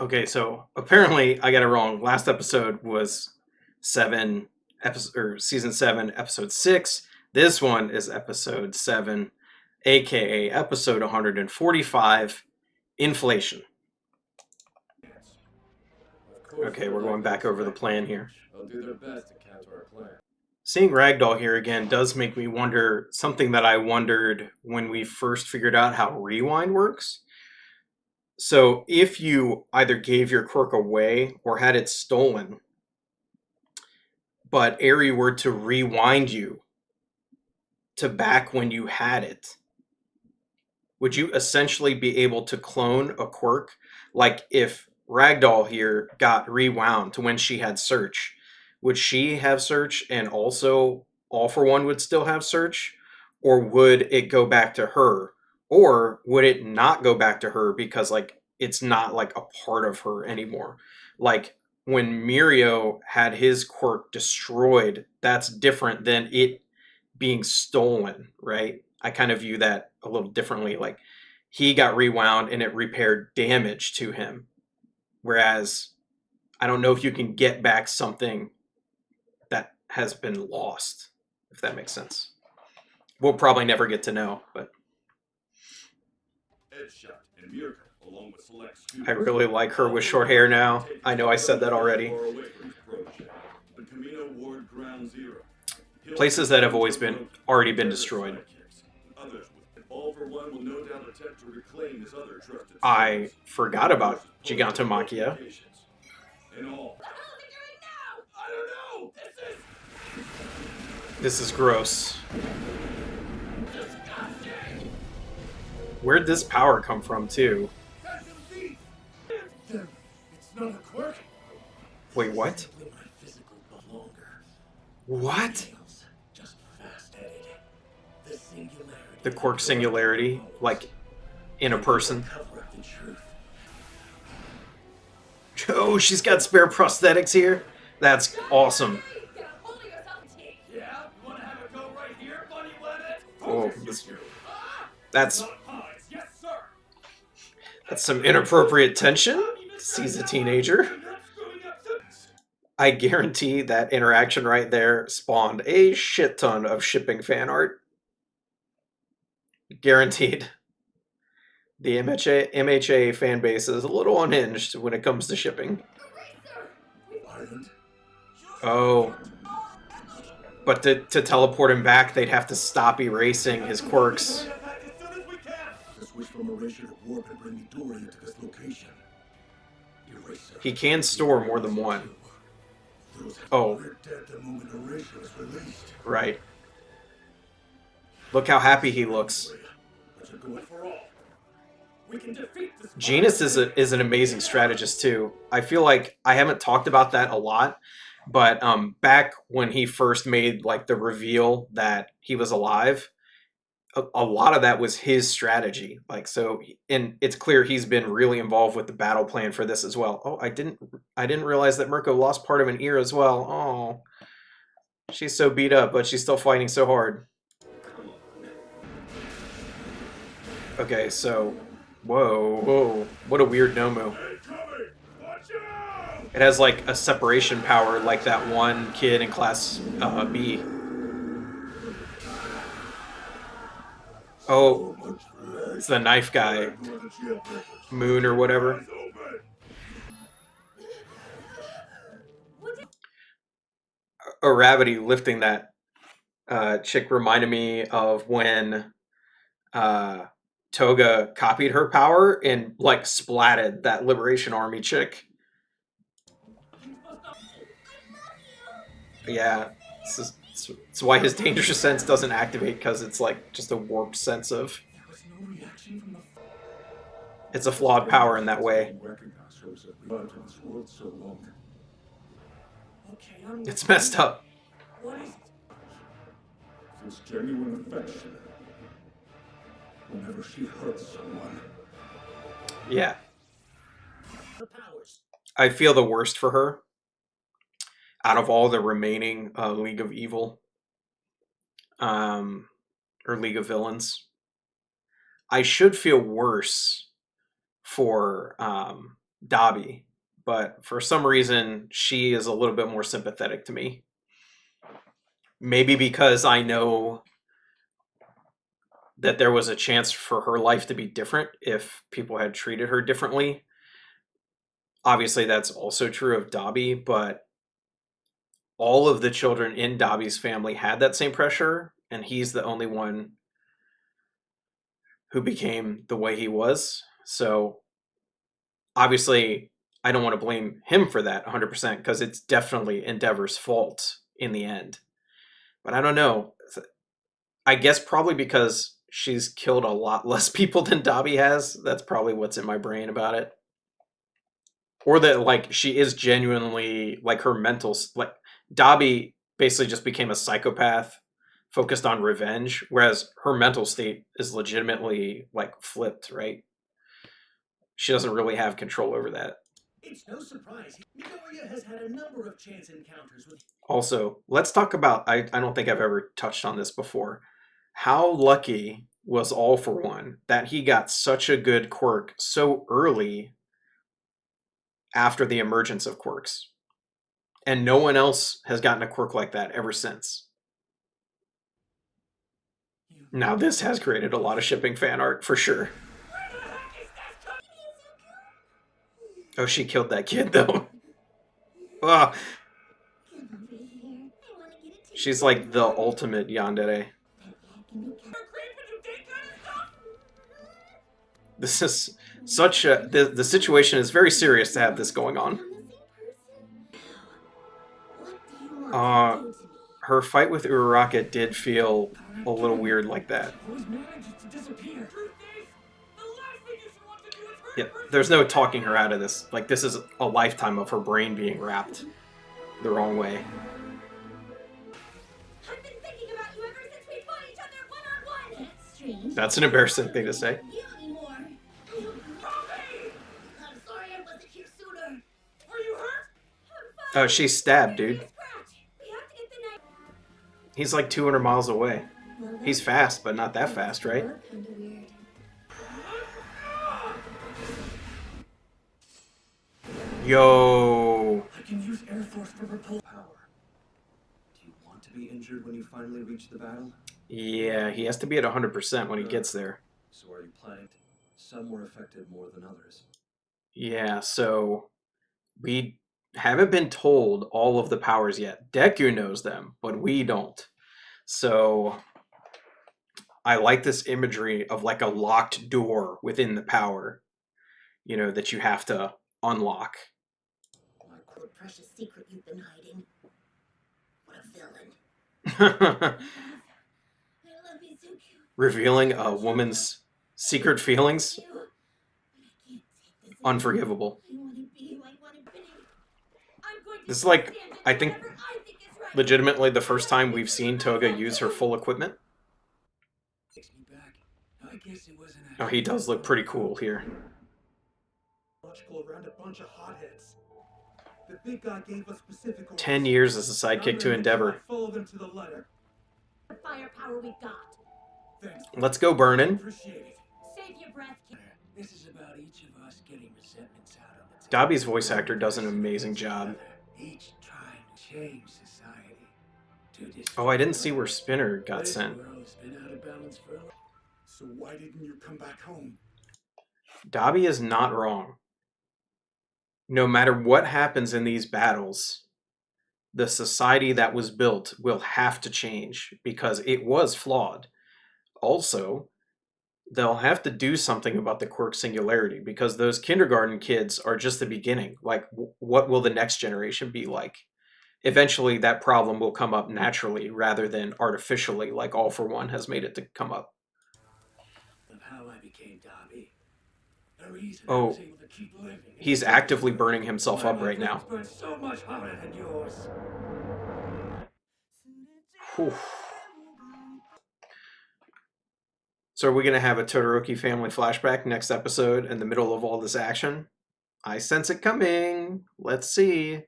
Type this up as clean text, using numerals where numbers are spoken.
Okay, so apparently I got it wrong. Last episode was seven episode or season 7, episode 6. This one is episode 7, aka episode 145, inflation. Okay, we're going back over the plan here. They'll do their best to counter our plan. Seeing Ragdoll here again does make me wonder something that I wondered when we first figured out how rewind works. So if you either gave your quirk away or had it stolen, but Aerie were to rewind you to back when you had it, would you essentially be able to clone a quirk? Like if Ragdoll here got rewound to when she had search, would she have search and also All for One would still have search? Or would it go back to her? Or would it not go back to her because like it's not like a part of her anymore? Like when Mirio had his quirk destroyed, that's different than it being stolen, right? I kind of view that a little differently. Like he got rewound and it repaired damage to him. Whereas I don't know if you can get back something that has been lost, if that makes sense. We'll probably never get to know, but I really like her with short hair now. I know I said that already. Places that have already been destroyed. I forgot about Gigantomachia. This is gross. Where'd this power come from, too? Wait, what? What? The quirk singularity, like in a person. Oh, she's got spare prosthetics here. That's awesome. Oh, that's some inappropriate tension. Sees a teenager. I guarantee that interaction right there spawned a shit ton of shipping fan art. Guaranteed. The MHA fan base is a little unhinged when it comes to shipping. Oh. But to teleport him back, they'd have to stop erasing his quirks. He can store more than one. Oh. Right. Look how happy he looks. Genus is an amazing strategist too. I feel like I haven't talked about that a lot, but back when he first made like the reveal that he was alive, a lot of that was his strategy. Like so, and it's clear he's been really involved with the battle plan for this as well. Oh, I didn't realize that Mirko lost part of an ear as well. Oh, she's so beat up, but she's still fighting so hard. Okay, so whoa, what a weird Nomu. It has like a separation power like that one kid in class B. Oh, it's the knife guy. Moon or whatever. Gravity lifting that chick reminded me of when Toga copied her power and like splatted that Liberation Army chick. Yeah, it's why his dangerous sense doesn't activate, because it's like just a warped sense of. It's a flawed power in that way. It's messed up. It's genuine affection. Whenever she hurts someone. Yeah. I feel the worst for her. Out of all the remaining League of Evil, or League of Villains, I should feel worse for Dabi, but for some reason, she is a little bit more sympathetic to me. Maybe because I know that there was a chance for her life to be different if people had treated her differently. Obviously, that's also true of Dabi, but all of the children in Dabi's family had that same pressure, and he's the only one who became the way he was. So obviously, I don't want to blame him for that 100% because it's definitely Endeavor's fault in the end. But I don't know. I guess probably because she's killed a lot less people than Dabi has. That's probably what's in my brain about it. Or that like she is genuinely like her mental like Dabi basically just became a psychopath focused on revenge, whereas her mental state is legitimately like flipped, right? She doesn't really have control over that. It's no surprise Midoriya has had a number of chance encounters with. Also, let's talk about I don't think I've ever touched on this before. How lucky was All for One that he got such a good quirk so early after the emergence of quirks. And no one else has gotten a quirk like that ever since. Now, this has created a lot of shipping fan art for sure. Oh, she killed that kid though. Ah, she's like the ultimate yandere. This is such a the situation is very serious to have this going on. Her fight with Uraraka did feel a little weird like that. Yeah, there's no talking her out of this. Like, this is a lifetime of her brain being wrapped the wrong way. I've been thinking about you ever since we fought each other one-on-one. That's strange. That's an embarrassing thing to say. You anymore. I'm sorry I wasn't here sooner. Are you hurt? Oh, she's stabbed, dude. We have to get the knife. He's like 200 miles away. He's fast, but not that fast, right? Kinda weird. Yo. I can use Air Force for repulsion power. Do you want to be injured when you finally reach the battle? Yeah, he has to be at 100% when he gets there. So are you planning? Some were affected more than others. Yeah, so we haven't been told all of the powers yet. Deku knows them, but we don't. So I like this imagery of like a locked door within the power, you know, that you have to unlock. The precious secret you've been hiding. What a villain. I love you, Zuko. Revealing a woman's secret feelings. But I can't take this. Unforgivable. I want to be who I want to be. I'm going to This is like, stand and I do think, whatever I think is right. legitimately the first time we've seen Toga use her full equipment. Oh, he does look pretty cool here. Around a bunch of hotheads. The big guy gave us specific orders. 10 years as a sidekick to Endeavor. Follow them to the letter. The firepower we've got. Thanks. Let's go, Burnin. Appreciate it. Save your breath, kid. This is about each of us getting resentments out on the table. Dabi's voice actor does an amazing job. Each trying to change society. Oh, I didn't see where Spinner got sent. Been out of balance for a long. So why didn't you come back home? Dabi is not wrong. No matter what happens in these battles, the society that was built will have to change because it was flawed. Also, they'll have to do something about the quirk singularity because those kindergarten kids are just the beginning. Like, what will the next generation be like? Eventually, that problem will come up naturally rather than artificially, like All for One has made it to come up. Of how I became Dabi. The reason Oh, I was able to keep living. he's actively burning himself up right now. Burn so much hotter than yours. Whew. So are we going to have a Todoroki family flashback next episode in the middle of all this action? I sense it coming. Let's see.